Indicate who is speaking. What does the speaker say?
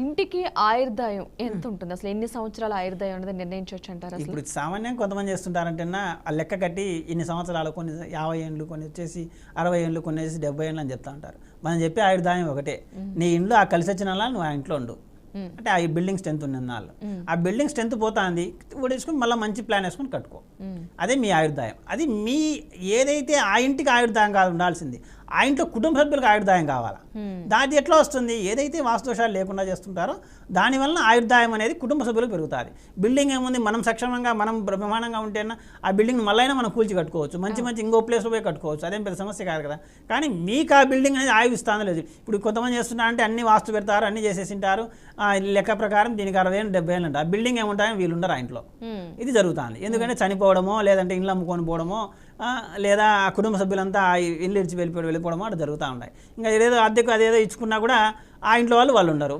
Speaker 1: ఇంటికి ఆయుర్దాయం ఎంత ఉంటుంది అసలు? ఎన్ని సంవత్సరాల ఆయుర్దాయం అనేది నిర్ణయించవచ్చు అంటారు? అసలు
Speaker 2: ఇప్పుడు సామాన్యంగా కొంతమంది చేస్తుంటారంటే ఆ లెక్క కట్టి ఇన్ని సంవత్సరాలు, కొన్ని 50 ఏళ్ళు, కొన్ని వచ్చేసి 60 ఏళ్ళు, కొన్ని వచ్చేసి 70 ఏళ్ళు అని చెప్తా ఉంటారు. మనం చెప్పే ఆయుర్దాయం ఒకటే, నీ ఇంట్లో ఆ కలిసి వచ్చిన నువ్వు ఆ ఇంట్లో ఉండు, అంటే ఆ బిల్డింగ్ స్ట్రెంత్ ఉన్న నాళ్ళు ఆ బిల్డింగ్ స్ట్రెంత్ పోతుంది ఊడేసుకుని మళ్ళీ మంచి ప్లాన్ వేసుకొని కట్టుకో, అదే మీ ఆయుర్దాయం. అది మీ ఏదైతే ఆ ఇంటికి ఆయుర్దాయం కాదు ఉండాల్సింది, ఆ ఇంట్లో కుటుంబ సభ్యులకు ఆయుర్దాయం కావాలా. దాది ఎట్లా వస్తుంది? ఏదైతే వాస్తుదోషాలు లేకుండా చేస్తుంటారో దానివల్ల ఆయుర్దాయం అనేది కుటుంబ సభ్యులకు పెరుగుతుంది. బిల్డింగ్ ఏముంది, మనం సక్షమంగా మనం బ్రహ్మాండంగా ఉంటేనా ఆ బిల్డింగ్ మళ్ళీ మనం కూల్చి కట్టుకోవచ్చు, మంచి ఇంకో ప్లేస్లో పోయి కట్టుకోవచ్చు, అదేం పెద్ద సమస్య కాదు కదా. కానీ మీకు ఆ బిల్డింగ్ అనేది ఆయుధిస్తాను లేదు. ఇప్పుడు కొంతమంది చేస్తున్నారంటే అన్ని వాస్తు పెడతారు, అన్ని చేసేసింటారు, లెక్క ప్రకారం దీనికి 60 ఏళ్ళు 70 ఏళ్ళు అంటారు. ఆ బిల్డింగ్ ఏముంటాయో వీళ్ళు ఉండరు ఆ ఇంట్లో. ఇది జరుగుతుంది. ఎందుకంటే చనిపోవడమో, లేదంటే ఇల్లు అమ్ముకొని పోవడమో, లేదా ఆ కుటుంబ సభ్యులంతా ఇల్లు ఇడిచి వెళ్ళిపోవడమో అటు జరుగుతూ ఉంటాయి. ఇంకా ఏదేదో అద్దెకు అదేదో ఇచ్చుకున్నా కూడా ఆ ఇంట్లో వాళ్ళు ఉండరు.